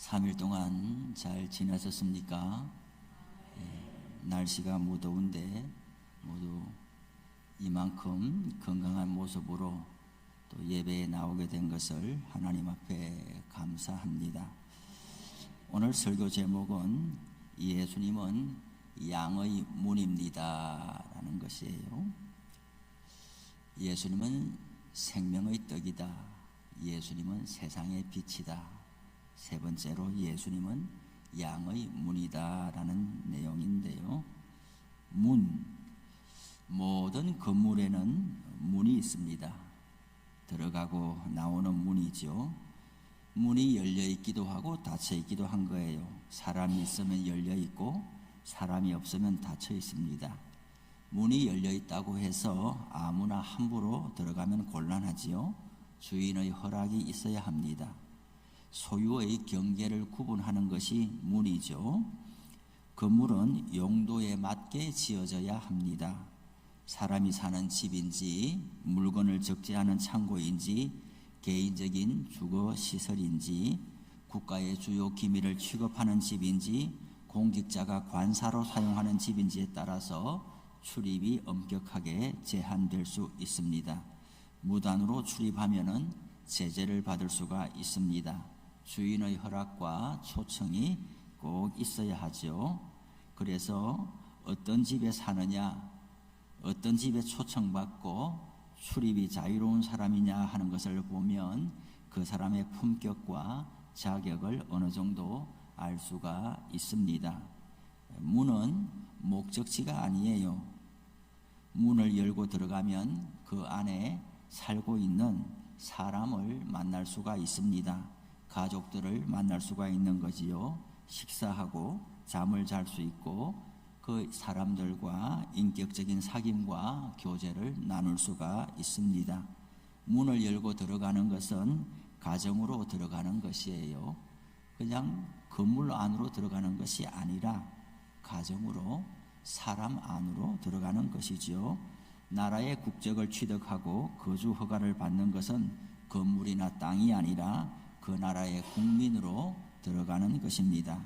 3일 동안 잘 지내셨습니까? 날씨가 무더운데 모두 이만큼 건강한 모습으로 또 예배에 나오게 된 것을 하나님 앞에 감사합니다. 오늘 설교 제목은 예수님은 양의 문입니다 라는 것이에요. 예수님은 생명의 떡이다. 예수님은 세상의 빛이다. 세 번째로 예수님은 양의 문이다 라는 내용인데요. 문, 모든 건물에는 문이 있습니다. 들어가고 나오는 문이죠. 문이 열려 있기도 하고 닫혀 있기도 한 거예요. 사람이 있으면 열려 있고 사람이 없으면 닫혀 있습니다. 문이 열려 있다고 해서 아무나 함부로 들어가면 곤란하지요. 주인의 허락이 있어야 합니다. 소유의 경계를 구분하는 것이 문이죠. 건물은 용도에 맞게 지어져야 합니다. 사람이 사는 집인지, 물건을 적재하는 창고인지, 개인적인 주거 시설인지, 국가의 주요 기밀을 취급하는 집인지, 공직자가 관사로 사용하는 집인지에 따라서 출입이 엄격하게 제한될 수 있습니다. 무단으로 출입하면은 제재를 받을 수가 있습니다. 주인의 허락과 초청이 꼭 있어야 하죠. 그래서 어떤 집에 사느냐, 어떤 집에 초청받고 출입이 자유로운 사람이냐 하는 것을 보면 그 사람의 품격과 자격을 어느 정도 알 수가 있습니다. 문은 목적지가 아니에요. 문을 열고 들어가면 그 안에 살고 있는 사람을 만날 수가 있습니다. 가족들을 만날 수가 있는 거지요. 식사하고 잠을 잘 수 있고 그 사람들과 인격적인 사귐과 교제를 나눌 수가 있습니다. 문을 열고 들어가는 것은 가정으로 들어가는 것이에요. 그냥 건물 안으로 들어가는 것이 아니라 가정으로, 사람 안으로 들어가는 것이지요. 나라의 국적을 취득하고 거주 허가를 받는 것은 건물이나 땅이 아니라 그 나라의 국민으로 들어가는 것입니다.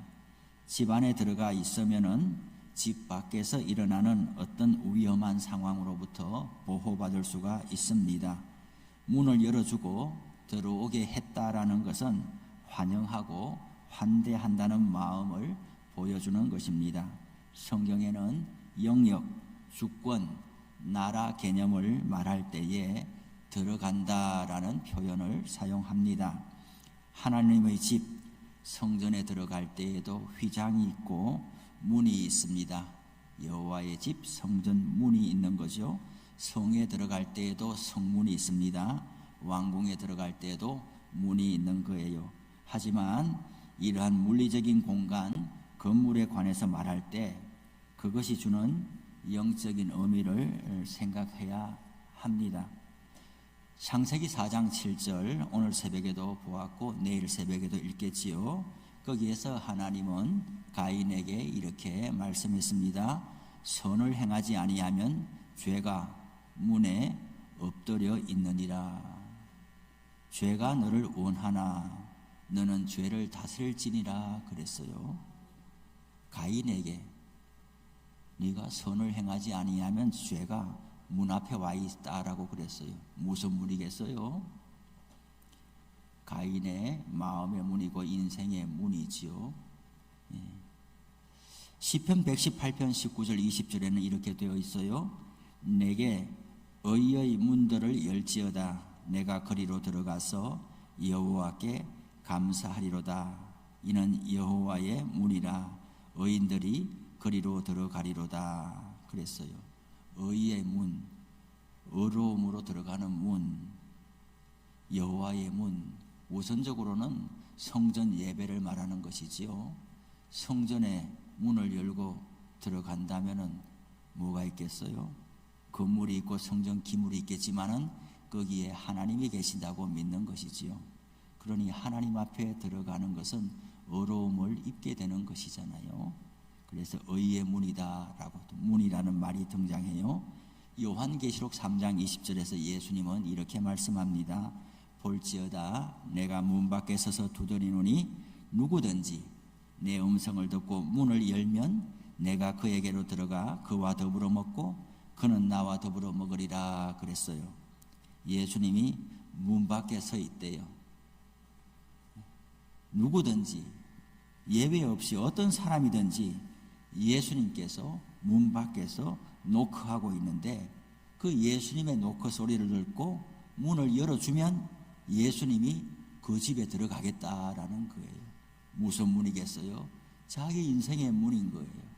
집 안에 들어가 있으면은 집 밖에서 일어나는 어떤 위험한 상황으로부터 보호받을 수가 있습니다. 문을 열어주고 들어오게 했다라는 것은 환영하고 환대한다는 마음을 보여주는 것입니다. 성경에는 영역, 주권, 나라 개념을 말할 때에 들어간다라는 표현을 사용합니다. 하나님의 집, 성전에 들어갈 때에도 휘장이 있고 문이 있습니다. 여호와의 집, 성전 문이 있는 거죠. 성에 들어갈 때에도 성문이 있습니다. 왕궁에 들어갈 때에도 문이 있는 거예요. 하지만 이러한 물리적인 공간, 건물에 관해서 말할 때 그것이 주는 영적인 의미를 생각해야 합니다. 창세기 4장 7절 오늘 새벽에도 보았고 내일 새벽에도 읽겠지요. 거기에서 하나님은 가인에게 이렇게 말씀했습니다. 선을 행하지 아니하면 죄가 문에 엎드려 있느니라. 죄가 너를 원하나 너는 죄를 다스릴지니라 그랬어요. 가인에게 네가 선을 행하지 아니하면 죄가 문 앞에 와 있다라고 그랬어요. 무슨 문이겠어요? 가인의 마음의 문이고 인생의 문이지요. 시편 118편 19절 20절에는 이렇게 되어 있어요. 내게 의의 문들을 열지어다. 내가 거리로 들어가서 여호와께 감사하리로다. 이는 여호와의 문이라. 의인들이 거리로 들어가리로다 그랬어요. 의의 문, 의로움으로 들어가는 문, 여호와의 문. 우선적으로는 성전 예배를 말하는 것이지요. 성전에 문을 열고 들어간다면은 뭐가 있겠어요? 건물이 있고 성전 기물이 있겠지만은 거기에 하나님이 계신다고 믿는 것이지요. 그러니 하나님 앞에 들어가는 것은 의로움을 입게 되는 것이잖아요. 그래서 의의 문이다라고 문이라는 말이 등장해요. 요한계시록 3장 20절에서 예수님은 이렇게 말씀합니다. 볼지어다 내가 문 밖에 서서 두드리노니 누구든지 내 음성을 듣고 문을 열면 내가 그에게로 들어가 그와 더불어 먹고 그는 나와 더불어 먹으리라 그랬어요. 예수님이 문 밖에 서 있대요. 누구든지 예외 없이 어떤 사람이든지 예수님께서 문 밖에서 노크하고 있는데 그 예수님의 노크 소리를 듣고 문을 열어주면 예수님이 그 집에 들어가겠다라는 거예요. 무슨 문이겠어요? 자기 인생의 문인 거예요.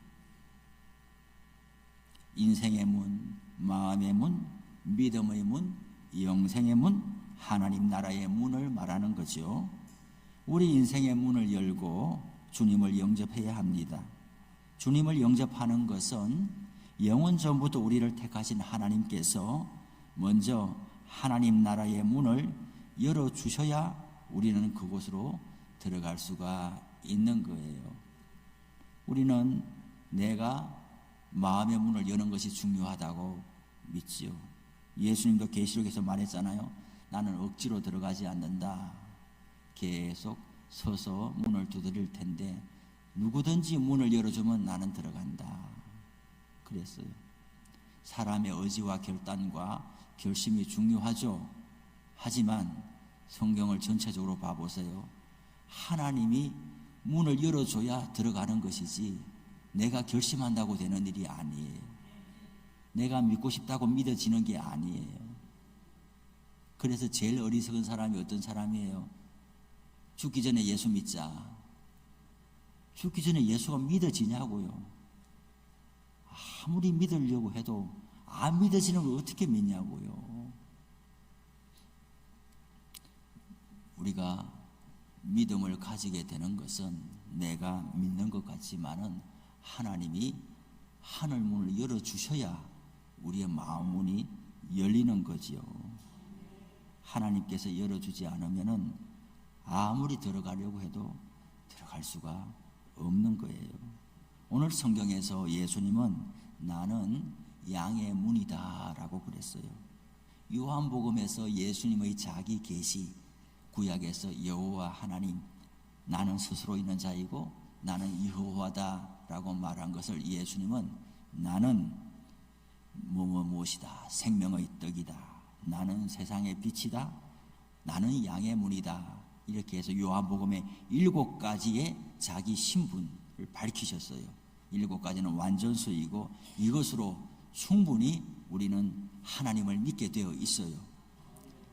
인생의 문, 마음의 문, 믿음의 문, 영생의 문, 하나님 나라의 문을 말하는 거죠. 우리 인생의 문을 열고 주님을 영접해야 합니다. 주님을 영접하는 것은 영원 전부터 우리를 택하신 하나님께서 먼저 하나님 나라의 문을 열어주셔야 우리는 그곳으로 들어갈 수가 있는 거예요. 우리는 내가 마음의 문을 여는 것이 중요하다고 믿지요. 예수님도 계시록에서 말했잖아요. 나는 억지로 들어가지 않는다. 계속 서서 문을 두드릴 텐데 누구든지 문을 열어주면 나는 들어간다. 그랬어요. 사람의 의지와 결단과 결심이 중요하죠. 하지만 성경을 전체적으로 봐보세요. 하나님이 문을 열어줘야 들어가는 것이지 내가 결심한다고 되는 일이 아니에요. 내가 믿고 싶다고 믿어지는 게 아니에요. 그래서 제일 어리석은 사람이 어떤 사람이에요? 죽기 전에 예수 믿자. 죽기 전에 예수가 믿어지냐고요. 아무리 믿으려고 해도 안 믿어지는 걸 어떻게 믿냐고요. 우리가 믿음을 가지게 되는 것은 내가 믿는 것 같지만은 하나님이 하늘 문을 열어주셔야 우리의 마음 문이 열리는 거지요. 하나님께서 열어주지 않으면은 아무리 들어가려고 해도 들어갈 수가 없는 거예요. 오늘 성경에서 예수님은 나는 양의 문이다 라고 그랬어요. 요한복음에서 예수님의 자기 계시, 구약에서 여호와 하나님, 나는 스스로 있는 자이고 나는 여호와다 라고 말한 것을 예수님은 나는 무엇이다, 생명의 떡이다, 나는 세상의 빛이다, 나는 양의 문이다, 이렇게 해서 요한복음의 7가지의 자기 신분을 밝히셨어요. 7가지는 완전수이고 이것으로 충분히 우리는 하나님을 믿게 되어 있어요.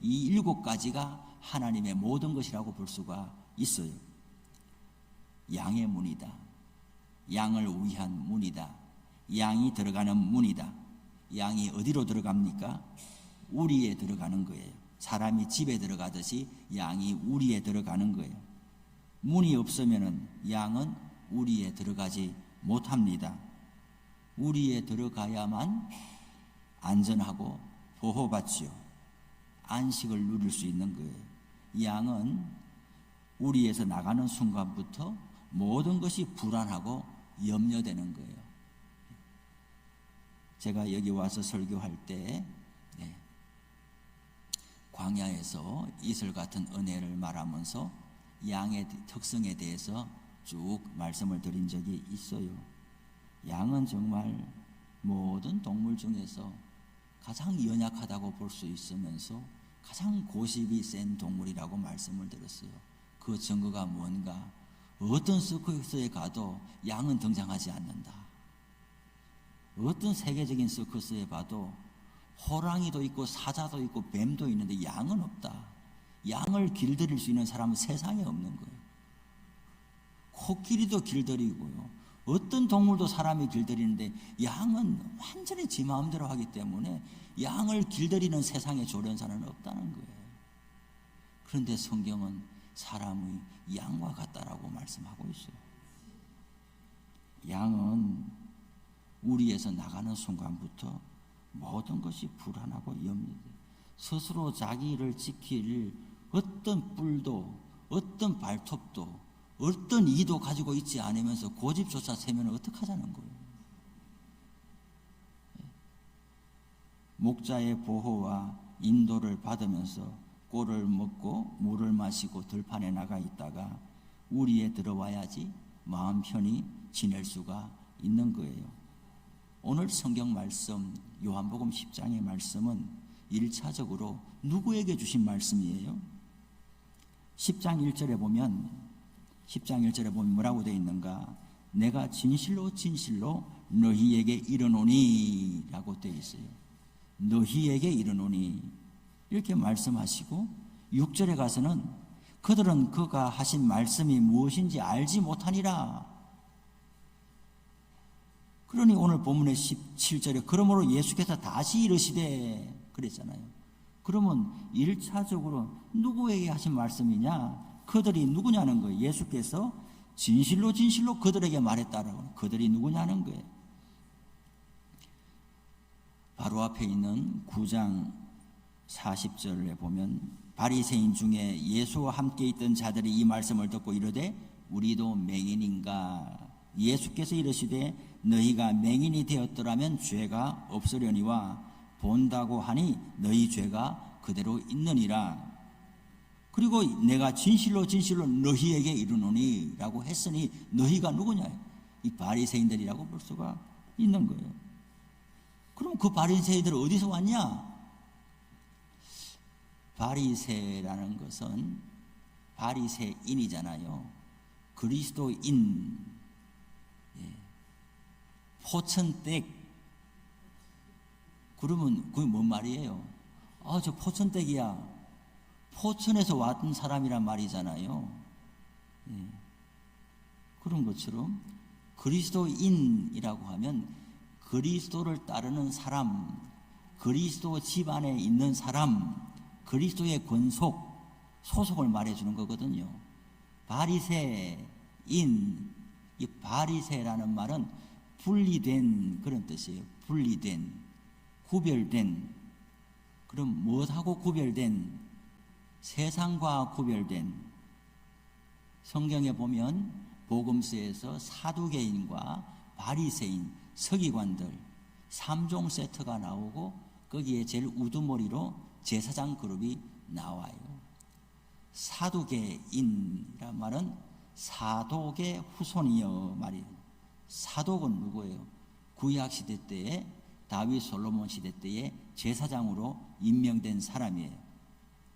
이 7가지가 하나님의 모든 것이라고 볼 수가 있어요. 양의 문이다. 양을 위한 문이다. 양이 들어가는 문이다. 양이 어디로 들어갑니까? 우리에 들어가는 거예요. 사람이 집에 들어가듯이 양이 우리에 들어가는 거예요. 문이 없으면은 양은 우리에 들어가지 못합니다. 우리에 들어가야만 안전하고 보호받지요. 안식을 누릴 수 있는 거예요. 양은 우리에서 나가는 순간부터 모든 것이 불안하고 염려되는 거예요. 제가 여기 와서 설교할 때 광야에서 이슬 같은 은혜를 말하면서 양의 특성에 대해서 쭉 말씀을 드린 적이 있어요. 양은 정말 모든 동물 중에서 가장 연약하다고 볼 수 있으면서 가장 고집이 센 동물이라고 말씀을 드렸어요. 그 증거가 뭔가? 어떤 서커스에 가도 양은 등장하지 않는다. 어떤 세계적인 서커스에 봐도 호랑이도 있고 사자도 있고 뱀도 있는데 양은 없다. 양을 길들일 수 있는 사람은 세상에 없는 거예요. 코끼리도 길들이고요. 어떤 동물도 사람이 길들이는데 양은 완전히 지 마음대로 하기 때문에 양을 길들이는 세상에 조련사는 없다는 거예요. 그런데 성경은 사람의 양과 같다라고 말씀하고 있어요. 양은 우리에서 나가는 순간부터 모든 것이 불안하고 염려돼요. 스스로 자기를 지킬 어떤 뿔도 어떤 발톱도 어떤 이도 가지고 있지 않으면서 고집조차 세면 어떡하자는 거예요. 목자의 보호와 인도를 받으면서 꼴을 먹고 물을 마시고 들판에 나가 있다가 우리에 들어와야지 마음 편히 지낼 수가 있는 거예요. 오늘 성경 말씀 요한복음 10장의 말씀은 1차적으로 누구에게 주신 말씀이에요? 10장 1절에 보면 뭐라고 되어 있는가? 내가 진실로 진실로 너희에게 이르노니 라고 되어 있어요. 너희에게 이르노니 이렇게 말씀하시고 6절에 가서는 그들은 그가 하신 말씀이 무엇인지 알지 못하니라. 그러니 오늘 본문의 17절에 그러므로 예수께서 다시 이르시되 그랬잖아요. 그러면 1차적으로 누구에게 하신 말씀이냐? 그들이 누구냐는 거예요. 예수께서 진실로 진실로 그들에게 말했다라고. 그들이 누구냐는 거예요. 바로 앞에 있는 9장 40절에 보면 바리새인 중에 예수와 함께 있던 자들이 이 말씀을 듣고 이르되 우리도 맹인인가? 예수께서 이르시되 너희가 맹인이 되었더라면 죄가 없으려니와 본다고 하니 너희 죄가 그대로 있느니라. 그리고 내가 진실로 진실로 너희에게 이르노니 라고 했으니 너희가 누구냐? 이 바리새인들이라고 볼 수가 있는 거예요. 그럼 그 바리새인들은 어디서 왔냐? 바리새라는 것은 바리새인이잖아요. 그리스도인, 포천댁. 그러면 그게 뭔 말이에요? 아, 저 포천댁이야. 포천에서 왔던 사람이란 말이잖아요. 그런 것처럼 그리스도인이라고 하면 그리스도를 따르는 사람, 그리스도 집안에 있는 사람, 그리스도의 권속, 소속을 말해주는 거거든요. 바리새인, 이 바리새라는 말은 분리된 그런 뜻이에요. 분리된, 구별된. 그럼 무엇하고 구별된? 세상과 구별된. 성경에 보면 복음서에서 사두개인과 바리새인, 서기관들 3종 세트가 나오고 거기에 제일 우두머리로 제사장 그룹이 나와요. 사두개인이란 말은 사독의 후손이여 말이에요. 사독은 누구예요? 구약시대 때에 다윗 솔로몬 시대 때에 제사장으로 임명된 사람이에요.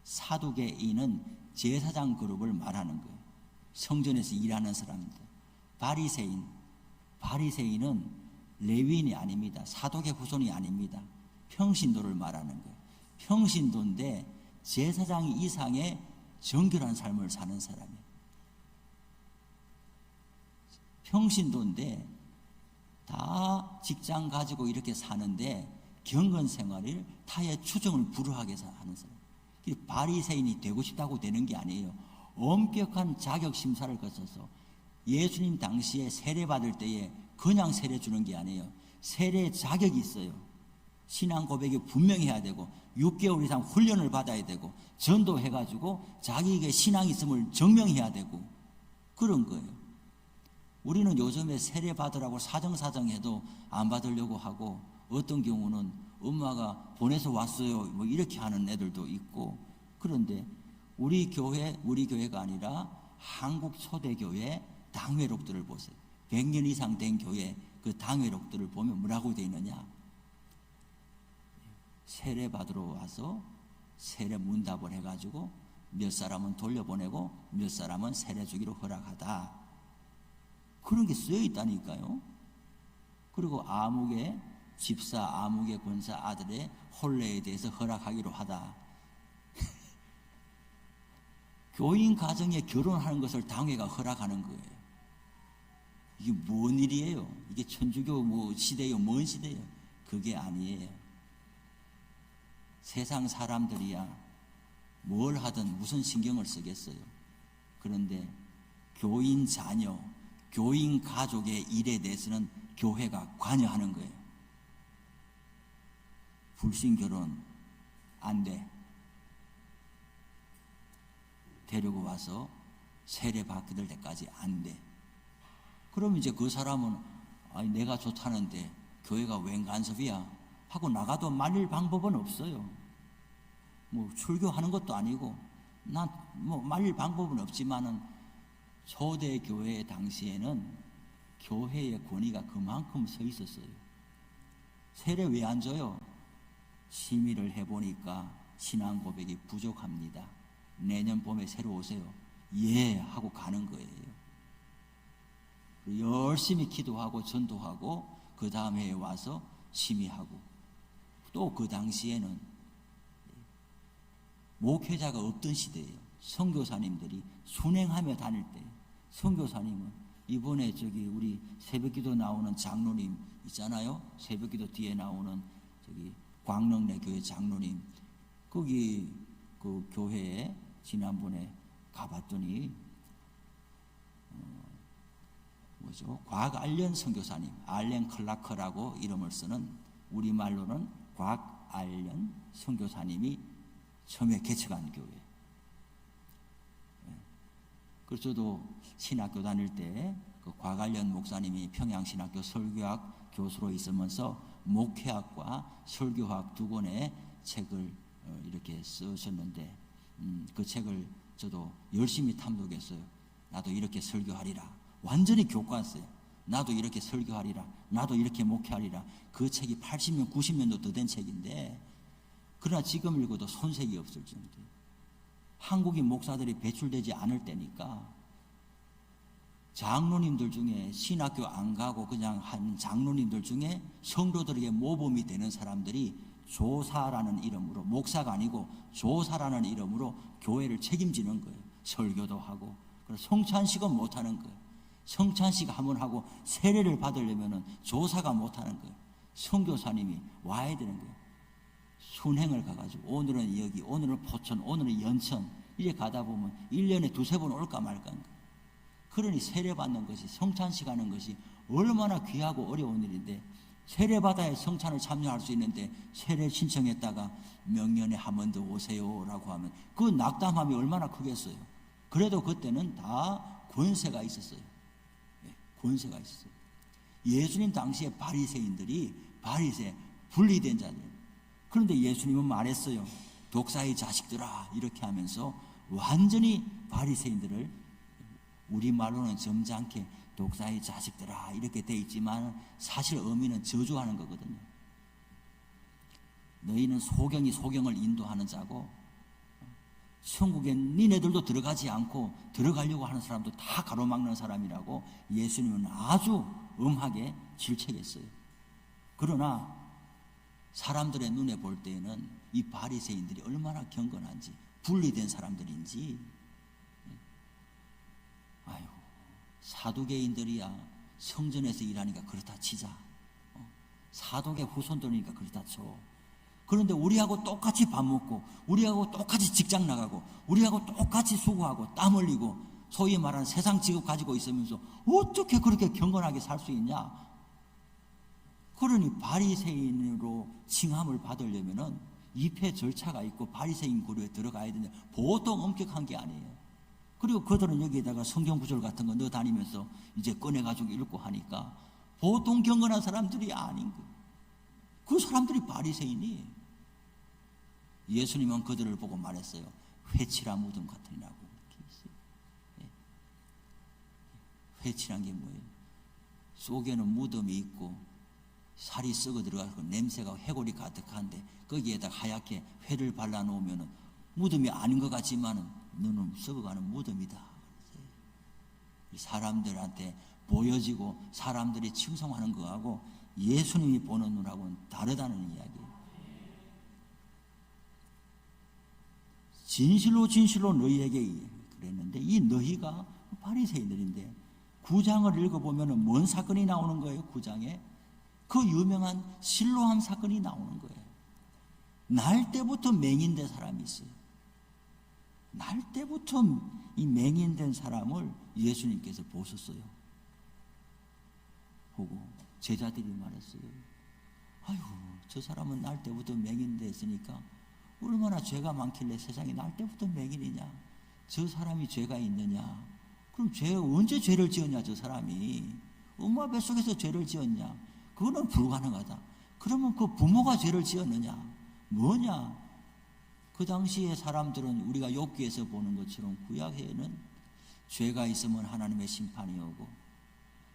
사두개인은 제사장 그룹을 말하는 거예요. 성전에서 일하는 사람들. 바리새인은 레위인이 아닙니다. 사독의 후손이 아닙니다. 평신도를 말하는 거예요. 평신도인데 제사장 이상의 정결한 삶을 사는 사람이에요. 평신도인데 다 직장 가지고 이렇게 사는데 경건 생활을 타의 추정을 불허하게 하는 사람. 바리새인이 되고 싶다고 되는 게 아니에요. 엄격한 자격 심사를 거쳐서 예수님 당시에 세례 받을 때에 그냥 세례 주는 게 아니에요. 세례 자격이 있어요. 신앙 고백이 분명히 해야 되고 6개월 이상 훈련을 받아야 되고 전도해가지고 자기에게 신앙이 있음을 증명해야 되고 그런 거예요. 우리는 요즘에 세례 받으라고 사정해도 안 받으려고 하고 어떤 경우는 엄마가 보내서 왔어요 뭐 이렇게 하는 애들도 있고. 그런데 우리 교회가 아니라 한국 초대교회 당회록들을 보세요. 100년 이상 된 교회 그 당회록들을 보면 뭐라고 되어 있느냐? 세례 받으러 와서 세례 문답을 해가지고 몇 사람은 돌려보내고 몇 사람은 세례 주기로 허락하다. 그런 게 쓰여 있다니까요. 그리고 아무개 집사, 아무개 권사 아들의 혼례에 대해서 허락하기로 하다. 교인 가정에 결혼하는 것을 당회가 허락하는 거예요. 이게 뭔 일이에요? 이게 천주교 뭐 시대요? 뭔 시대요? 그게 아니에요. 세상 사람들이야 뭘 하든 무슨 신경을 쓰겠어요. 그런데 교인 자녀, 교인 가족의 일에 대해서는 교회가 관여하는 거예요. 불신 결혼 안 돼. 데리고 와서 세례 받을 때까지 안 돼. 그럼 이제 그 사람은 아니 내가 좋다는데 교회가 웬 간섭이야 하고 나가도 말릴 방법은 없어요. 뭐 출교하는 것도 아니고 난 뭐 말릴 방법은 없지만은 초대 교회 당시에는 교회의 권위가 그만큼 서 있었어요. 세례 왜 안 줘요? 심의를 해보니까 신앙 고백이 부족합니다. 내년 봄에 새로 오세요. 예 하고 가는 거예요. 열심히 기도하고 전도하고 그 다음 해에 와서 심의하고, 또 그 당시에는 목회자가 없던 시대예요. 선교사님들이 순행하며 다닐 때, 선교사님은 이번에 저기 우리 새벽기도 나오는 장로님 있잖아요. 새벽기도 뒤에 나오는 저기 광릉내 교회 장로님, 거기 그 교회에 지난번에 가봤더니 곽알련 선교사님, 알렌 클라커라고 이름을 쓰는, 우리말로는 곽알련 선교사님이 처음에 개척한 교회. 그래서 저도 신학교 다닐 때 그 곽알련 목사님이 평양신학교 설교학 교수로 있으면서 목회학과 설교학 두 권의 책을 이렇게 쓰셨는데, 그 책을 저도 열심히 탐독했어요. 나도 이렇게 설교하리라. 완전히 교과서예요. 나도 이렇게 설교하리라. 나도 이렇게 목회하리라. 그 책이 80년, 90년도 더 된 책인데, 그러나 지금 읽어도 손색이 없을 정도예요. 한국인 목사들이 배출되지 않을 때니까 장로님들 중에, 신학교 안 가고 그냥 한 장로님들 중에 성도들에게 모범이 되는 사람들이 조사라는 이름으로, 목사가 아니고 조사라는 이름으로 교회를 책임지는 거예요. 설교도 하고. 그래서 성찬식은 못하는 거예요. 성찬식 한번 하고 세례를 받으려면 조사가 못하는 거예요. 선교사님이 와야 되는 거예요. 순행을 가가지고 오늘은 여기, 오늘은 포천, 오늘은 연천, 이렇게 가다 보면 1년에 두세 번 올까 말까 한 거예요. 그러니 세례 받는 것이, 성찬식 하는 것이 얼마나 귀하고 어려운 일인데, 세례 받아야 성찬을 참여할 수 있는데 세례 신청했다가 명년에 한 번 더 오세요라고 하면 그 낙담함이 얼마나 크겠어요. 그래도 그때는 다 권세가 있었어요. 권세가 있었어요. 예수님 당시에 바리새인들이 분리된 자들. 그런데 예수님은 말했어요. 독사의 자식들아, 이렇게 하면서 완전히 바리새인들을, 우리말로는 점잖게 독사의 자식들아 이렇게 돼 있지만 사실 의미는 저주하는 거거든요. 너희는 소경이 소경을 인도하는 자고, 천국에 니네들도 들어가지 않고 들어가려고 하는 사람도 다 가로막는 사람이라고 예수님은 아주 엄하게 질책했어요. 그러나 사람들의 눈에 볼 때에는 이 바리새인들이 얼마나 경건한지, 분리된 사람들인지, 아이고, 사두개인들이야 성전에서 일하니까 그렇다 치자. 사도계 후손들이니까 그렇다 쳐. 그런데 우리하고 똑같이 밥 먹고, 우리하고 똑같이 직장 나가고, 우리하고 똑같이 수고하고 땀 흘리고 소위 말하는 세상 직업 가지고 있으면서 어떻게 그렇게 경건하게 살 수 있냐? 그러니 바리새인으로 칭함을 받으려면은 입회 절차가 있고 바리새인 그루에 들어가야 되는데 보통 엄격한 게 아니에요. 그리고 그들은 여기에다가 성경 구절 같은 거 넣어 다니면서 이제 꺼내가지고 읽고 하니까 보통 경건한 사람들이 아닌 거예요. 그 사람들이 바리새인이. 예수님은 그들을 보고 말했어요. 회칠한 무덤 같으니라고. 회칠한 게 뭐예요? 속에는 무덤이 있고 살이 썩어 들어가고 냄새가 회골이 가득한데 거기에다 하얗게 회를 발라놓으면 무덤이 아닌 것 같지만은 너는 썩어가는 무덤이다. 사람들한테 보여지고 사람들이 칭송하는 거하고 예수님이 보는 눈하고는 다르다는 이야기예요. 진실로 진실로 너희에게 그랬는데, 이 너희가 바리새인들인데 9장을 읽어보면 뭔 사건이 나오는 거예요? 9장에 그 유명한 실로암 사건이 나오는 거예요. 날 때부터 맹인된 사람이 있어요. 날 때부터 이 맹인된 사람을 예수님께서 보셨어요. 보고 제자들이 말했어요. 아유, 저 사람은 날 때부터 맹인됐으니까 얼마나 죄가 많길래 세상에 날 때부터 맹인이냐? 저 사람이 죄가 있느냐? 그럼 언제 죄를 지었냐? 저 사람이 엄마 뱃속에서 죄를 지었냐? 그거는 불가능하다. 그러면 그 부모가 죄를 지었느냐? 뭐냐? 그 당시에 사람들은 우리가 욥기에서 보는 것처럼 구약에는 죄가 있으면 하나님의 심판이 오고,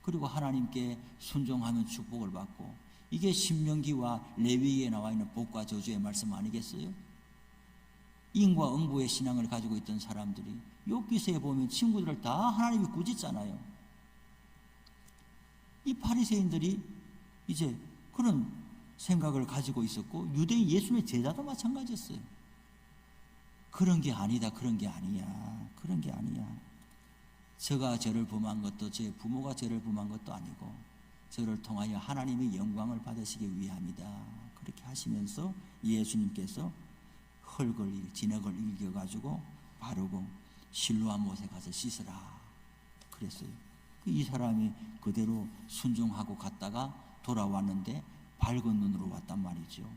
그리고 하나님께 순종하면 축복을 받고, 이게 신명기와 레위기에 나와 있는 복과 저주의 말씀 아니겠어요? 인과 응보의 신앙을 가지고 있던 사람들이 욥기서에 보면 친구들을 다 하나님이 꾸짖잖아요. 이 바리새인들이 이제 그런 생각을 가지고 있었고, 유대인 예수님의 제자도 마찬가지였어요. 그런 게 아니다, 그런 게 아니야, 그런 게 아니야. 저가 저를 범한 것도 제 부모가 저를 범한 것도 아니고, 저를 통하여 하나님의 영광을 받으시기 위함이다. 그렇게 하시면서 예수님께서 진흙을 일겨가지고 바르고 실로암 못에 가서 씻으라 그랬어요. 이 사람이 그대로 순종하고 갔다가 돌아왔는데 밝은 눈으로 왔단 말이죠.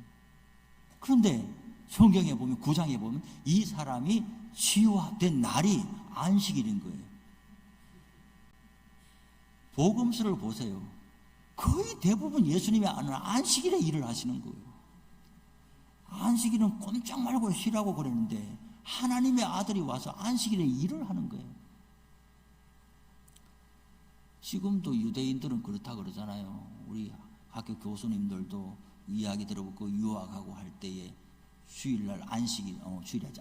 그런데 성경에 보면, 9장에 보면 이 사람이 치유된 날이 안식일인 거예요. 복음서를 보세요. 거의 대부분 예수님이 안식일에 일을 하시는 거예요. 안식일은 꼼짝 말고 쉬라고 그랬는데 하나님의 아들이 와서 안식일에 일을 하는 거예요. 지금도 유대인들은 그렇다 그러잖아요. 우리 학교 교수님들도 이야기 들어보고 유학하고 할 때에 주일날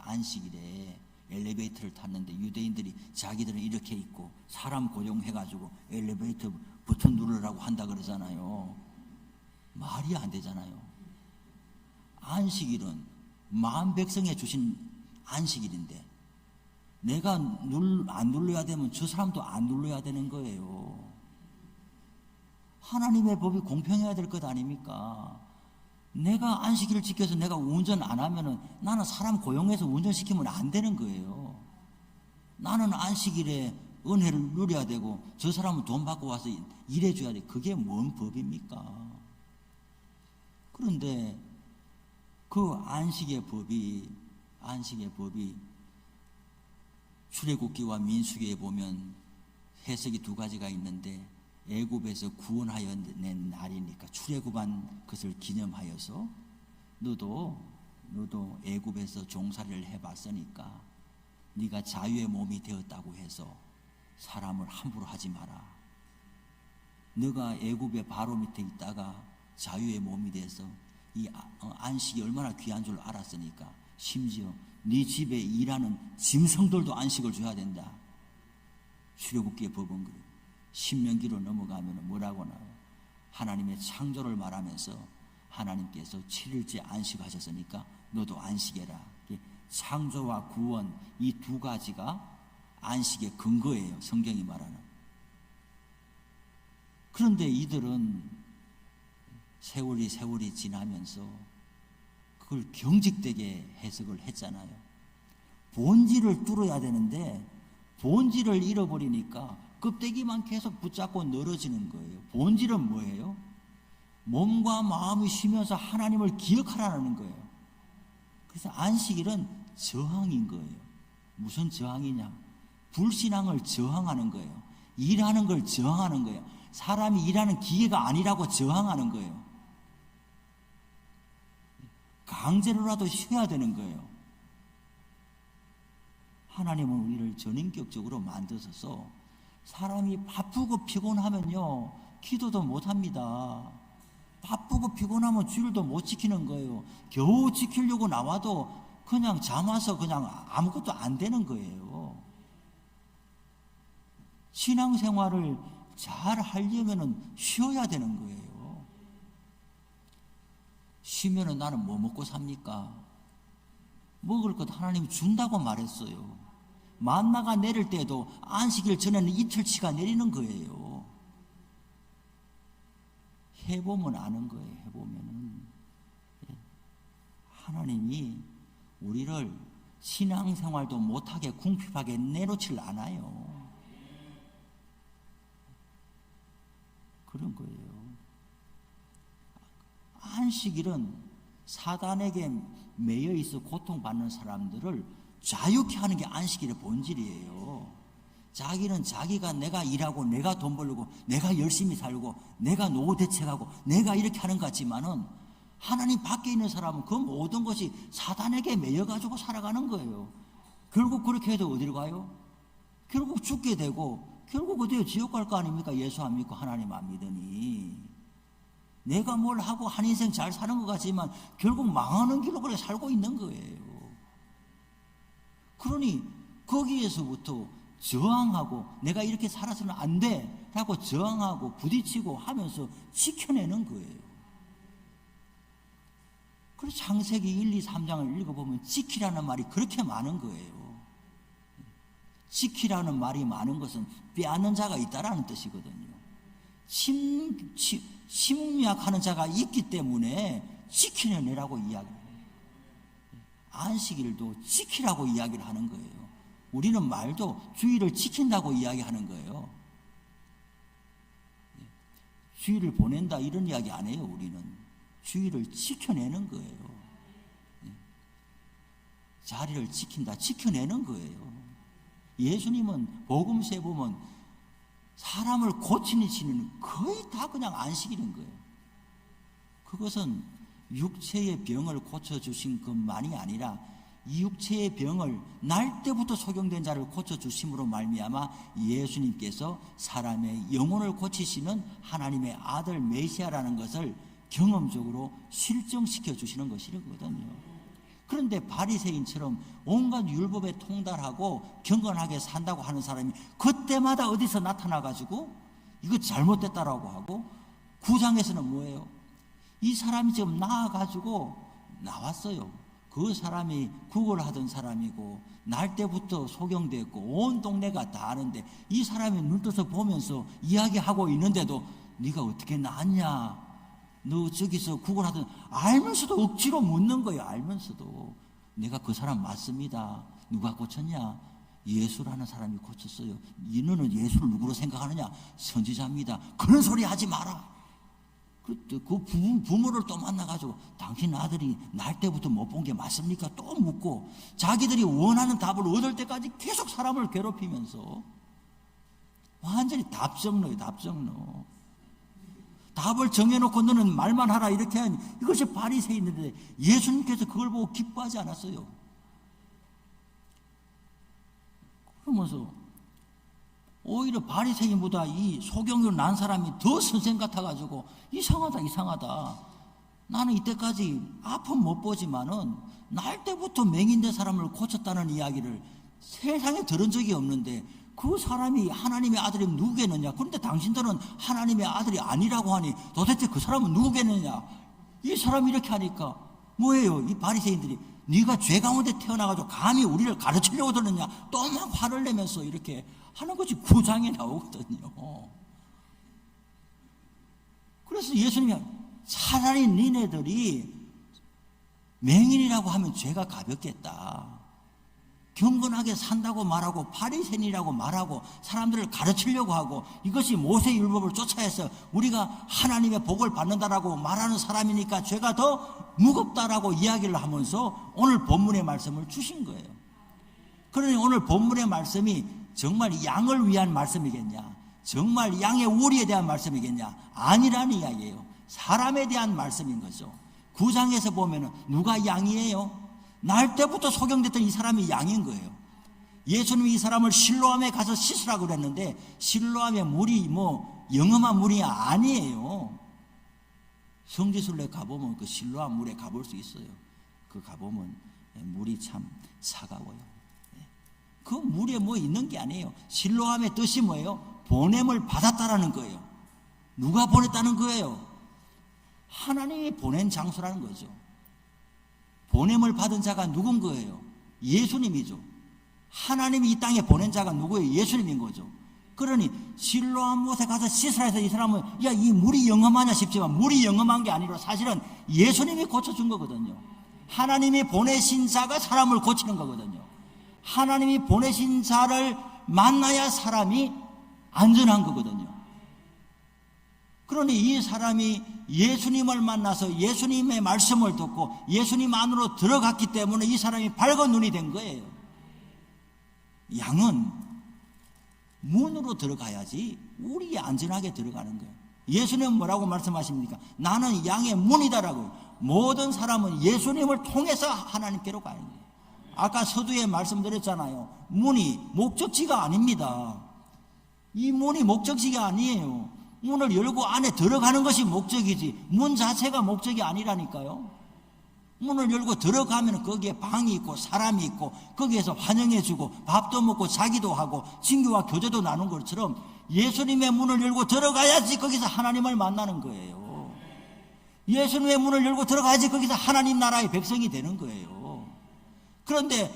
안식일에 엘리베이터를 탔는데 유대인들이 자기들은 이렇게 있고 사람 고용해가지고 엘리베이터 버튼 누르라고 한다 그러잖아요. 말이 안 되잖아요. 안식일은 만 백성에 주신 안식일인데 내가 안 눌러야 되면 저 사람도 안 눌러야 되는 거예요. 하나님의 법이 공평해야 될 것 아닙니까? 내가 안식일을 지켜서 내가 운전 안 하면은 나는 사람 고용해서 운전시키면 안 되는 거예요. 나는 안식일에 은혜를 누려야 되고 저 사람은 돈 받고 와서 일해줘야 돼. 그게 뭔 법입니까? 그런데 그 안식의 법이 출애굽기와 민수기에 보면 해석이 두 가지가 있는데, 애굽에서 구원하여 낸 날이니까 출애굽한 것을 기념하여서 너도 애굽에서 종살이를 해봤으니까 네가 자유의 몸이 되었다고 해서 사람을 함부로 하지 마라. 너가 애굽의 바로 밑에 있다가 자유의 몸이 돼서 이 안식이 얼마나 귀한 줄 알았으니까 심지어 네 집에 일하는 짐승들도 안식을 줘야 된다. 출애굽기의 법은 그래. 신명기로 넘어가면 뭐라고 나와요? 하나님의 창조를 말하면서 하나님께서 7일째 안식하셨으니까 너도 안식해라. 창조와 구원, 이 두 가지가 안식의 근거예요. 성경이 말하는. 그런데 이들은 세월이 지나면서 그걸 경직되게 해석을 했잖아요. 본질을 뚫어야 되는데 본질을 잃어버리니까 껍데기만 계속 붙잡고 늘어지는 거예요. 본질은 뭐예요? 몸과 마음이 쉬면서 하나님을 기억하라는 거예요. 그래서 안식일은 저항인 거예요. 무슨 저항이냐? 불신앙을 저항하는 거예요. 일하는 걸 저항하는 거예요. 사람이 일하는 기계가 아니라고 저항하는 거예요. 강제로라도 쉬어야 되는 거예요. 하나님은 우리를 전인격적으로 만드셔서 사람이 바쁘고 피곤하면요 기도도 못합니다. 바쁘고 피곤하면 주일도 못 지키는 거예요. 겨우 지키려고 나와도 그냥 잠와서 그냥 아무것도 안 되는 거예요. 신앙생활을 잘 하려면 쉬어야 되는 거예요. 쉬면은 나는 뭐 먹고 삽니까? 먹을 것 하나님이 준다고 말했어요. 만나가 내릴 때도 안식일 전에는 이틀치가 내리는 거예요. 해보면 아는 거예요. 해보면은 하나님이 우리를 신앙생활도 못하게 궁핍하게 내놓질 않아요. 그런 거예요. 안식일은 사단에게 매여 있어 고통받는 사람들을 자유케 하는 게 안식일의 본질이에요. 자기는 자기가 내가 일하고 내가 돈 벌고 내가 열심히 살고 내가 노후 대책하고 내가 이렇게 하는 것 같지만은 하나님 밖에 있는 사람은 그 모든 것이 사단에게 매여 가지고 살아가는 거예요. 결국 그렇게 해도 어디로 가요? 결국 죽게 되고 결국 어디에 지옥 갈 거 아닙니까? 예수 안 믿고 하나님 안 믿으니. 내가 뭘 하고 한 인생 잘 사는 것 같지만 결국 망하는 길로 그래 살고 있는 거예요. 그러니 거기에서부터 저항하고 내가 이렇게 살아서는 안 돼 라고 저항하고 부딪히고 하면서 지켜내는 거예요. 그래서 창세기 1, 2, 3장을 읽어보면 지키라는 말이 그렇게 많은 거예요. 지키라는 말이 많은 것은 빼앗는 자가 있다라는 뜻이거든요. 침략하는 자가 있기 때문에 지키내라고 이야기해요. 안식일도 지키라고 이야기를 하는 거예요. 우리는 말도 주일을 지킨다고 이야기하는 거예요. 주일을 보낸다 이런 이야기 안 해요. 우리는 주일을 지켜내는 거예요. 자리를 지킨다, 지켜내는 거예요. 예수님은 복음서에 보면 사람을 고치는 치는 거의 다 그냥 안식일인 거예요. 그것은 육체의 병을 고쳐주신 것만이 아니라 이 육체의 병을 날 때부터 소경된 자를 고쳐주심으로 말미암아 예수님께서 사람의 영혼을 고치시는 하나님의 아들 메시아라는 것을 경험적으로 실증시켜 주시는 것이거든요. 그런데 바리새인처럼 온갖 율법에 통달하고 경건하게 산다고 하는 사람이 그때마다 어디서 나타나가지고 이거 잘못됐다라고 하고 9장에서는 뭐예요? 이 사람이 지금 나와가지고 나왔어요. 그 사람이 구걸하던 사람이고 날 때부터 소경됐고 온 동네가 다 아는데 이 사람이 눈떠서 보면서 이야기하고 있는데도 네가 어떻게 나왔냐? 너 저기서 구걸하던 알면서도 억지로 묻는 거예요. 알면서도 내가 그 사람 맞습니다. 누가 고쳤냐? 예수라는 사람이 고쳤어요. 너는 예수를 누구로 생각하느냐? 선지자입니다. 그런 소리 하지 마라. 그 부모를 또 만나가지고 당신 아들이 날 때부터 못 본 게 맞습니까? 또 묻고 자기들이 원하는 답을 얻을 때까지 계속 사람을 괴롭히면서 완전히 답정너예요. 답정너. 답을 정해놓고 너는 말만 하라 이렇게 하니 이것이 바리새인인데 예수님께서 그걸 보고 기뻐하지 않았어요. 그러면서 오히려 바리새인보다 이 소경을 난 사람이 더 선생 같아가지고 이상하다. 나는 이때까지 아픔 못 보지만은 날 때부터 맹인된 사람을 고쳤다는 이야기를 세상에 들은 적이 없는데 그 사람이 하나님의 아들이 누구겠느냐? 그런데 당신들은 하나님의 아들이 아니라고 하니 도대체 그 사람은 누구겠느냐? 이 사람이 이렇게 하니까 뭐예요? 이 바리새인들이 네가 죄 가운데 태어나가지고 감히 우리를 가르치려고 들었냐? 또 막 화를 내면서 이렇게 하는 것이 9장에 나오거든요. 그래서 예수님이 차라리 니네들이 맹인이라고 하면 죄가 가볍겠다. 경건하게 산다고 말하고 바리새인이라고 말하고 사람들을 가르치려고 하고 이것이 모세율법을 쫓아해서 우리가 하나님의 복을 받는다라고 말하는 사람이니까 죄가 더 무겁다라고 이야기를 하면서 오늘 본문의 말씀을 주신 거예요. 그러니 오늘 본문의 말씀이 정말 양을 위한 말씀이겠냐? 정말 양의 우리에 대한 말씀이겠냐? 아니라는 이야기예요. 사람에 대한 말씀인 거죠. 9장에서 보면은 누가 양이에요? 날 때부터 소경됐던 이 사람이 양인 거예요. 예수님이 이 사람을 실로암에 가서 씻으라고 그랬는데 실로암의 물이 뭐 영험한 물이 아니에요. 성지순례 가보면 그 실로암 물에 가볼 수 있어요. 그 가보면 물이 참 차가워요. 그 물에 뭐 있는 게 아니에요. 실로암의 뜻이 뭐예요? 보냄을 받았다라는 거예요. 누가 보냈다는 거예요? 하나님이 보낸 장소라는 거죠. 보냄을 받은 자가 누군 거예요? 예수님이죠. 하나님이 이 땅에 보낸 자가 누구예요? 예수님인 거죠. 그러니 실로암 못에 가서 씻으라 해서 이 사람은 야, 이 물이 영험하냐 싶지만 물이 영험한 게 아니라 사실은 예수님이 고쳐준 거거든요. 하나님이 보내신 자가 사람을 고치는 거거든요. 하나님이 보내신 자를 만나야 사람이 안전한 거거든요. 그러니 이 사람이 예수님을 만나서 예수님의 말씀을 듣고 예수님 안으로 들어갔기 때문에 이 사람이 밝은 눈이 된 거예요. 양은 문으로 들어가야지 우리 안전하게 들어가는 거예요. 예수님은 뭐라고 말씀하십니까? 나는 양의 문이다라고요. 모든 사람은 예수님을 통해서 하나님께로 가는 거예요. 아까 서두에 말씀드렸잖아요. 문이 목적지가 아닙니다. 이 문이 목적지가 아니에요. 문을 열고 안에 들어가는 것이 목적이지 문 자체가 목적이 아니라니까요. 문을 열고 들어가면 거기에 방이 있고 사람이 있고 거기에서 환영해주고 밥도 먹고 자기도 하고 친구와 교제도 나눈 것처럼 예수님의 문을 열고 들어가야지 거기서 하나님을 만나는 거예요. 예수님의 문을 열고 들어가야지 거기서 하나님 나라의 백성이 되는 거예요. 그런데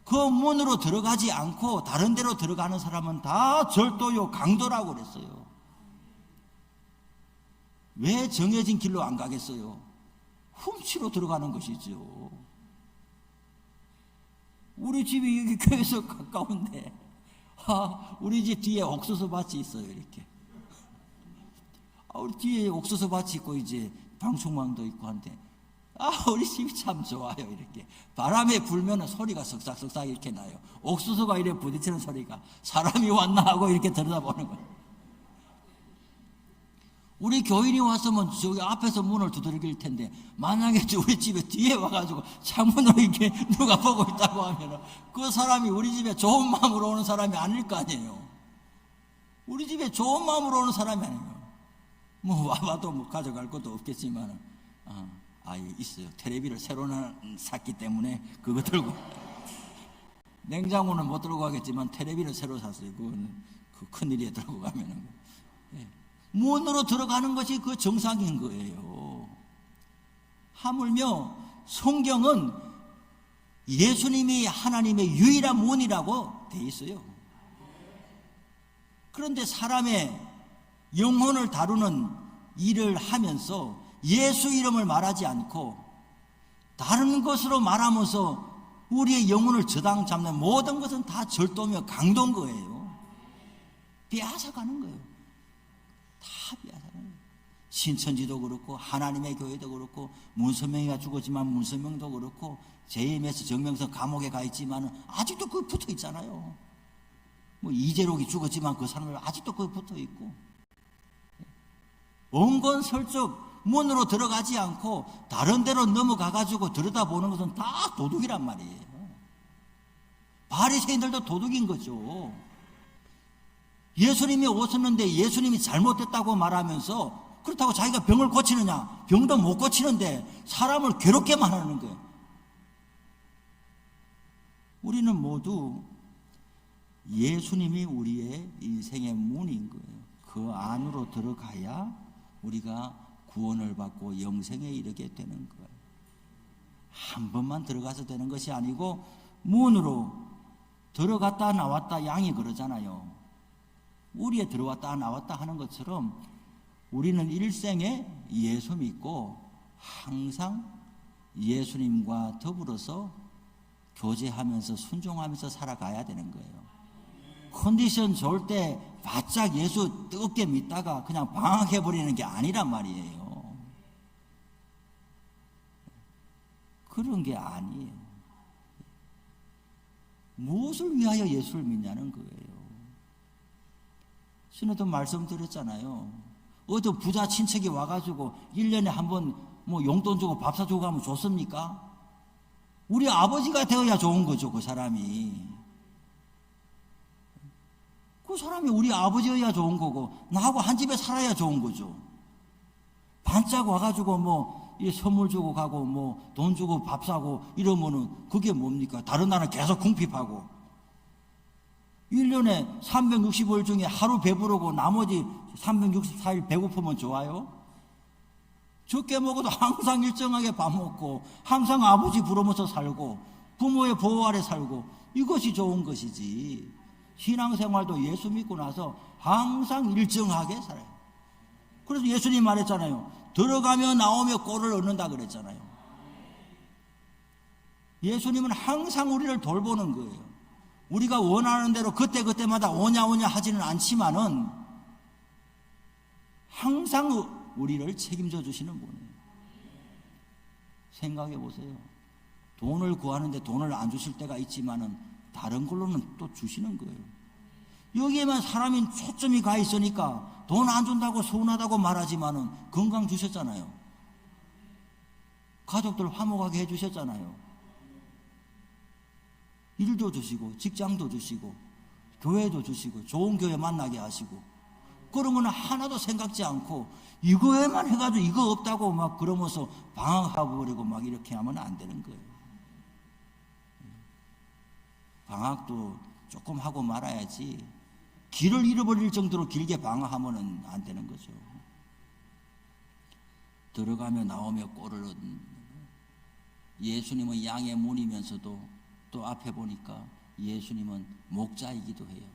그 문으로 들어가지 않고 다른 데로 들어가는 사람은 다 절도요 강도라고 그랬어요. 왜 정해진 길로 안 가겠어요? 훔치러 들어가는 것이죠. 우리 집이 여기 교회에서 가까운데 우리 집 뒤에 옥수수 밭이 있어요. 이렇게 우리 뒤에 옥수수 밭이 있고 이제 방충망도 있고 한데 우리 집이 참 좋아요. 이렇게 바람에 불면 소리가 석삭석삭 이렇게 나요. 옥수수가 이렇게 부딪히는 소리가 사람이 왔나 하고 이렇게 들여다보는 거예요. 우리 교인이 왔으면 저기 앞에서 문을 두드릴 텐데 만약에 우리 집에 뒤에 와가지고 창문으로 이렇게 누가 보고 있다고 하면 그 사람이 우리 집에 좋은 마음으로 오는 사람이 아닐 거 아니에요. 우리 집에 좋은 마음으로 오는 사람이 아니에요. 뭐 와봐도 뭐 가져갈 것도 없겠지만 있어요. 텔레비를 새로 샀기 때문에 그거 들고 냉장고는 못 들고 가겠지만 텔레비를 새로 샀어요. 그건 그 큰일에 들고 가면은 문으로 들어가는 것이 그 정상인 거예요. 하물며 성경은 예수님이 하나님의 유일한 문이라고 돼 있어요. 그런데 사람의 영혼을 다루는 일을 하면서 예수 이름을 말하지 않고 다른 것으로 말하면서 우리의 영혼을 저당 잡는 모든 것은 다 절도며 강도인 거예요. 빼앗아가는 거예요. 다 빼앗아가는 거예요. 신천지도 그렇고 하나님의 교회도 그렇고 문선명이가 죽었지만 문선명도 그렇고 JMS 정명석 감옥에 가 있지만 아직도 그 붙어 있잖아요. 뭐 이재록이 죽었지만 그 사람들 아직도 그 붙어 있고 은근슬쩍 문으로 들어가지 않고 다른 데로 넘어가가지고 들여다보는 것은 다 도둑이란 말이에요. 바리새인들도 도둑인 거죠. 예수님이 오셨는데 예수님이 잘못됐다고 말하면서 그렇다고 자기가 병을 고치느냐? 병도 못 고치는데 사람을 괴롭게만 하는 거예요. 우리는 모두 예수님이 우리의 인생의 문인 거예요. 그 안으로 들어가야 우리가 구원을 받고 영생에 이르게 되는 거예요. 한 번만 들어가서 되는 것이 아니고 문으로 들어갔다 나왔다 양이 그러잖아요. 우리에 들어왔다 나왔다 하는 것처럼 우리는 일생에 예수 믿고 항상 예수님과 더불어서 교제하면서 순종하면서 살아가야 되는 거예요. 컨디션 좋을 때 바짝 예수 뜨겁게 믿다가 그냥 방학해버리는 게 아니란 말이에요. 그런 게 아니에요. 무엇을 위하여 예수를 믿냐는 거예요. 신호도 말씀드렸잖아요. 어떤 부자 친척이 와가지고 1년에 한 번 뭐 용돈 주고 밥 사주고 가면 좋습니까? 우리 아버지가 되어야 좋은 거죠. 그 사람이 우리 아버지여야 좋은 거고 나하고 한 집에 살아야 좋은 거죠. 반짝 와가지고 뭐 선물 주고 가고 뭐 돈 주고 밥 사고 이러면은 그게 뭡니까? 다른 나라는 계속 궁핍하고 1년에 365일 중에 하루 배부르고 나머지 364일 배고프면 좋아요? 적게 먹어도 항상 일정하게 밥 먹고 항상 아버지 부르면서 살고 부모의 보호 아래 살고 이것이 좋은 것이지. 신앙생활도 예수 믿고 나서 항상 일정하게 살아요. 그래서 예수님 말했잖아요. 들어가며 나오며 꼴을 얻는다 그랬잖아요. 예수님은 항상 우리를 돌보는 거예요. 우리가 원하는 대로 그때그때마다 오냐 하지는 않지만은 항상 우리를 책임져 주시는 분이에요. 생각해 보세요. 돈을 구하는데 돈을 안 주실 때가 있지만은 다른 걸로는 또 주시는 거예요. 여기에만 사람이 초점이 가 있으니까 돈 안 준다고 서운하다고 말하지만은 건강 주셨잖아요. 가족들 화목하게 해주셨잖아요. 일도 주시고 직장도 주시고 교회도 주시고 좋은 교회 만나게 하시고, 그런 거는 하나도 생각지 않고 이거에만 해가지고 이거 없다고 막 그러면서 방학하고 버리고 막 이렇게 하면 안 되는 거예요. 방학도 조금 하고 말아야지 길을 잃어버릴 정도로 길게 방학하면 안 되는 거죠. 들어가며 나오며 꼴을 얻는, 예수님은 양의 문이면서도 또 앞에 보니까 예수님은 목자이기도 해요.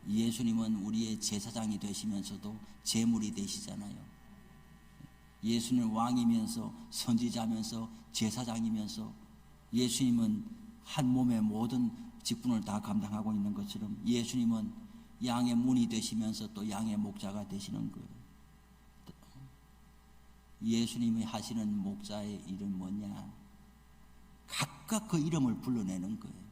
예수님은 우리의 제사장이 되시면서도 제물이 되시잖아요. 예수님은 왕이면서 선지자면서 제사장이면서, 예수님은 한 몸의 모든 직분을 다 감당하고 있는 것처럼 예수님은 양의 문이 되시면서 또 양의 목자가 되시는 거예요. 예수님이 하시는 목자의 이름 뭐냐? 각각 그 이름을 불러내는 거예요.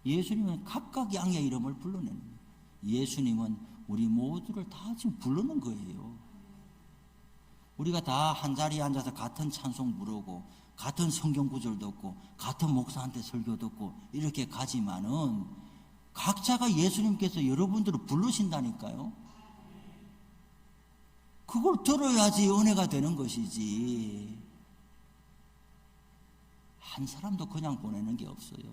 예수님은 각각 양의 이름을 불러내는 거예요. 예수님은 우리 모두를 다 지금 부르는 거예요. 우리가 다 한자리에 앉아서 같은 찬송 부르고 같은 성경 구절 듣고 같은 목사한테 설교 듣고 이렇게 가지만은 각자가 예수님께서 여러분들을 부르신다니까요. 그걸 들어야지 은혜가 되는 것이지, 한 사람도 그냥 보내는 게 없어요.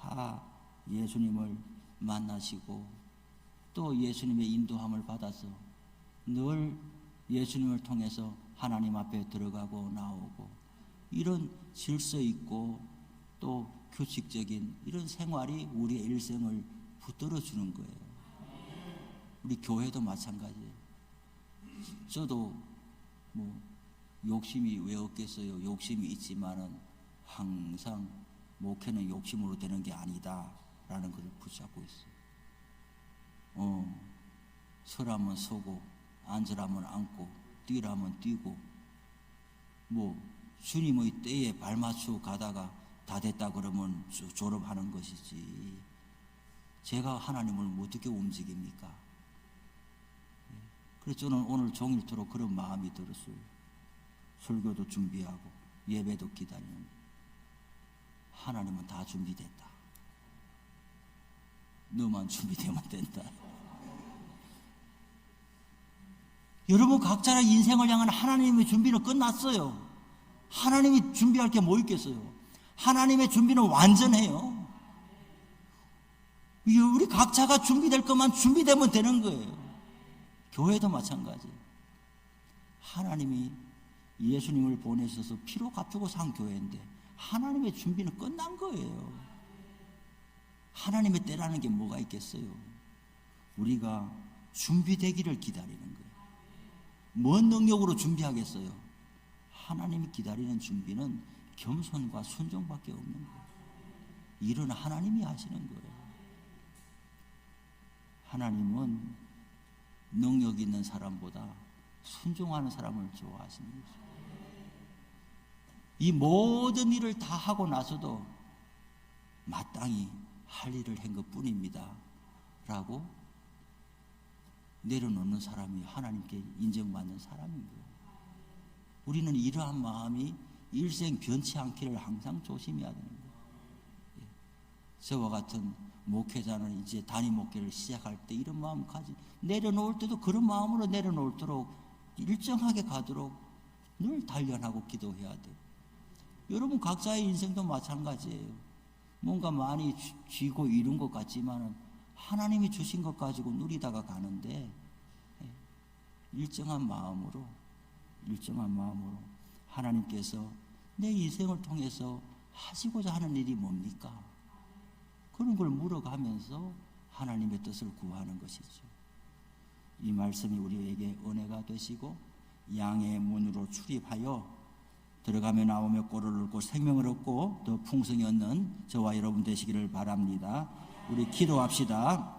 다 예수님을 만나시고 또 예수님의 인도함을 받아서 늘 예수님을 통해서 하나님 앞에 들어가고 나오고, 이런 질서 있고 또 규칙적인 이런 생활이 우리의 일생을 붙들어 주는 거예요. 우리 교회도 마찬가지예요. 저도 뭐 욕심이 왜 없겠어요. 욕심이 있지만은 항상 목회는 욕심으로 되는 게 아니다 라는 것을 붙잡고 있어요. 서라면 서고 앉으라면 앉고 뛰라면 뛰고, 뭐 주님의 때에 발맞추고 가다가 다 됐다 그러면 졸업하는 것이지, 제가 하나님을 어떻게 움직입니까? 그래서 저는 오늘 종일토록 그런 마음이 들었어요. 설교도 준비하고 예배도 기다리는, 하나님은 다 준비됐다. 너만 준비되면 된다. 여러분 각자의 인생을 향한 하나님의 준비는 끝났어요. 하나님이 준비할 게 뭐 있겠어요? 하나님의 준비는 완전해요. 우리 각자가 준비될 것만 준비되면 되는 거예요. 교회도 마찬가지예요. 하나님이 예수님을 보내셔서 피로 값주고 산 교회인데 하나님의 준비는 끝난 거예요. 하나님의 때라는 게 뭐가 있겠어요? 우리가 준비되기를 기다리는 거예요. 뭔 능력으로 준비하겠어요? 하나님이 기다리는 준비는 겸손과 순종밖에 없는 거예요. 일은 하나님이 하시는 거예요. 하나님은 능력 있는 사람보다 순종하는 사람을 좋아하시는 거죠. 이 모든 일을 다 하고 나서도 마땅히 할 일을 한 것뿐입니다 라고 내려놓는 사람이 하나님께 인정받는 사람인 거예요. 우리는 이러한 마음이 일생 변치 않기를 항상 조심해야 되는 거예요. 저와 같은 목회자는 이제 단임 목회를 시작할 때 이런 마음 내려놓을 때도 그런 마음으로 내려놓도록 일정하게 가도록 늘 단련하고 기도해야 돼요. 여러분 각자의 인생도 마찬가지예요. 뭔가 많이 쥐고 이룬 것 같지만은 하나님이 주신 것 가지고 누리다가 가는데, 일정한 마음으로 하나님께서 내 인생을 통해서 하시고자 하는 일이 뭡니까? 그런 걸 물어가면서 하나님의 뜻을 구하는 것이죠. 이 말씀이 우리에게 은혜가 되시고 양의 문으로 출입하여 들어가며 나오며 꼴을 얻고 생명을 얻고 더 풍성히 얻는 저와 여러분 되시기를 바랍니다. 우리 기도합시다.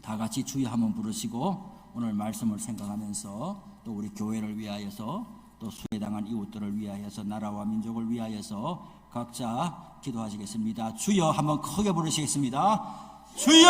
다 같이 주여 한번 부르시고 오늘 말씀을 생각하면서 또 우리 교회를 위하여서 또 수혜당한 이웃들을 위하여서 나라와 민족을 위하여서 각자 기도하시겠습니다. 주여 한번 크게 부르시겠습니다. 주여!